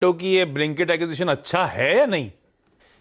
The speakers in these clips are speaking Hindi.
तो कि ये ब्लिंकिट एक्विजिशन अच्छा है या नहीं?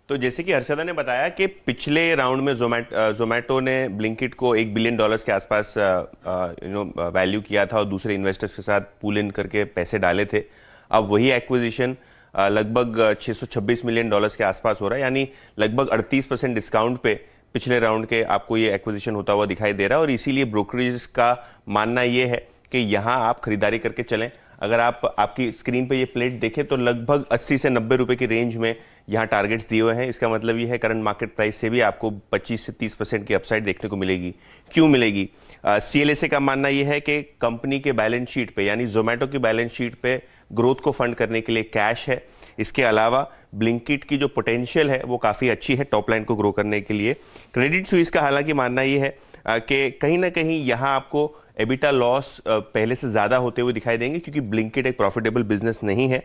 तो जैसे कि हर्षदा ने बताया कि पिछले राउंड में जोमेटो ने ब्लिंकिट को $1 बिलियन के आसपास वैल्यू किया था और दूसरे इन्वेस्टर्स के साथ पूल इन करके पैसे डाले थे। अब वही एक्विजिशन लगभग $626 मिलियन के आसपास हो रहा है, यानी लगभग 38% डिस्काउंट पे पिछले राउंड के आपको ये एक्विजिशन होता हुआ दिखाई दे रहा है। और इसीलिए ब्रोकरेज का मानना ये है कि यहाँ आप खरीदारी करके चलें। अगर आप आपकी स्क्रीन पे ये प्लेट देखें तो लगभग 80 से 90 रुपए की रेंज में यहाँ टारगेट्स दिए हुए हैं। इसका मतलब ये है करंट मार्केट प्राइस से भी आपको 25 से 30% की अपसाइड देखने को मिलेगी। क्यों मिलेगी? CLSA का मानना ये है कि कंपनी के बैलेंस शीट पे, यानी जोमेटो की बैलेंस शीट पे ग्रोथ को फंड करने के लिए कैश है। इसके अलावा ब्लिंकिट की जो पोटेंशियल है वो काफ़ी अच्छी है टॉप लाइन को ग्रो करने के लिए। क्रेडिट स्विस का हालांकि मानना ये है कि कहीं ना कहीं यहाँ आपको एबिटा लॉस पहले से ज़्यादा होते हुए दिखाई देंगे, क्योंकि ब्लिंकिट एक प्रॉफिटेबल बिजनेस नहीं है।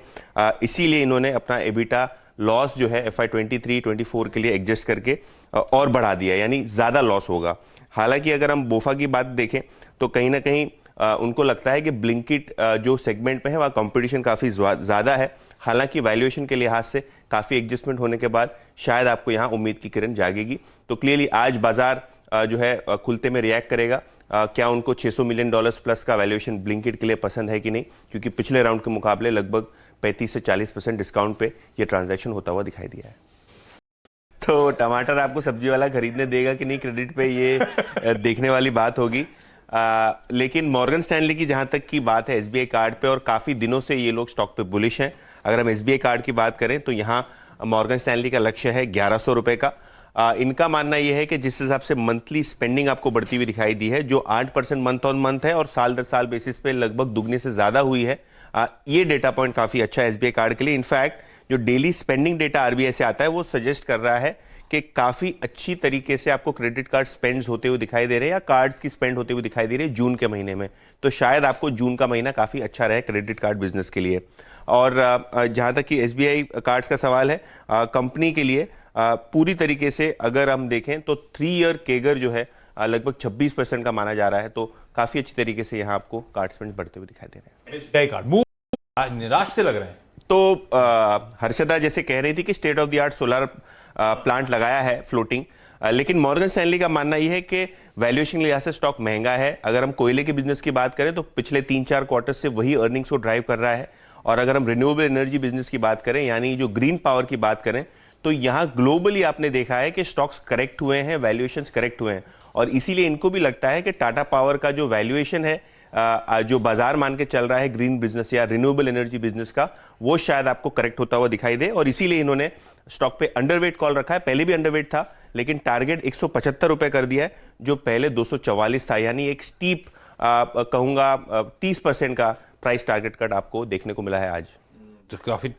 इसीलिए इन्होंने अपना एबिटा लॉस जो है FY 23-24 के लिए एडजस्ट करके और बढ़ा दिया, यानी ज़्यादा लॉस होगा। हालांकि अगर हम बोफा की बात देखें तो कहीं ना कहीं उनको लगता है कि ब्लिंकिट जो सेगमेंट पे है वहाँ कंपटीशन काफ़ी ज़्यादा है। हालांकि वैल्यूएशन के लिहाज से काफ़ी एडजस्टमेंट होने के बाद शायद आपको यहाँ उम्मीद की किरण जागेगी। तो क्लियरली आज बाजार जो है खुलते में रिएक्ट करेगा। क्या उनको $600 मिलियन प्लस का वैल्यूएशन ब्लिंकिट के लिए पसंद है कि नहीं, क्योंकि पिछले राउंड के मुकाबले लगभग 35 से 40% डिस्काउंट पे ये ट्रांजैक्शन होता हुआ दिखाई दिया है। तो टमाटर आपको सब्जी वाला खरीदने देगा कि नहीं क्रेडिट पे, ये देखने वाली बात होगी। लेकिन मॉर्गन स्टैनली की जहां तक की बात है SBI कार्ड पे, और काफ़ी दिनों से ये लोग स्टॉक पे बुलिश हैं। अगर हम SBI कार्ड की बात करें तो यहाँ मॉर्गन स्टैनली का लक्ष्य है 1100 रुपये का। इनका मानना यह है कि जिस हिसाब से मंथली स्पेंडिंग आपको बढ़ती हुई दिखाई दी है, जो 8% मंथ ऑन मंथ है और साल दर साल बेसिस पे लगभग दुगने से ज़्यादा हुई है, ये डेटा पॉइंट काफ़ी अच्छा है SBI कार्ड के लिए। इनफैक्ट जो डेली स्पेंडिंग डेटा RBI से आता है वो सजेस्ट कर रहा है कि काफ़ी अच्छी तरीके से आपको क्रेडिट कार्ड स्पेंड्स होते हुए दिखाई दे रहे हैं, या कार्ड्स की स्पेंड होते हुए दिखाई दे रही है जून के महीने में। तो शायद आपको जून का महीना काफ़ी अच्छा रहे क्रेडिट कार्ड बिजनेस के लिए। और जहाँ तक कि SBI कार्ड्स का सवाल है, कंपनी के लिए पूरी तरीके से अगर हम देखें तो 3 ईयर केगर जो है लगभग 26% का माना जा रहा है। तो काफ़ी अच्छी तरीके से यहाँ आपको कार्ड स्पेंड बढ़ते हुए दिखाई दे रहे हैं। SBI कार्ड निराश से लग रहे हैं। तो हर्षदा जैसे कह रही थी कि state of the art solar plant लगाया है फ्लोटिंग, लेकिन मॉर्गन स्टैनली का मानना यह है कि वैल्यूएशन के लिहाज से स्टॉक महंगा है। अगर हम कोयले के बिजनेस की बात करें तो पिछले 3-4 क्वार्टर से वही अर्निंग्स को ड्राइव कर रहा है। और अगर हम रिन्यूएबल एनर्जी बिजनेस की बात करें, यानी जो ग्रीन पावर की बात करें, तो यहाँ ग्लोबली आपने देखा है कि स्टॉक्स करेक्ट हुए हैं, वैल्यूएशंस करेक्ट हुए हैं। और इसीलिए इनको भी लगता है कि टाटा पावर का जो वैल्यूएशन है, जो बाजार मान के चल रहा है ग्रीन बिजनेस या रिन्यूएबल एनर्जी बिजनेस का, वो शायद आपको करेक्ट होता हुआ दिखाई दे। और इसीलिए इन्होंने स्टॉक पे अंडरवेट कॉल रखा है। पहले भी अंडरवेट था, लेकिन टारगेट 175 रुपए कर दिया है, जो पहले 244 था। यानी एक स्टीप कहूंगा 30% का प्राइस टारगेट कट आपको देखने को मिला है आज। तो काफी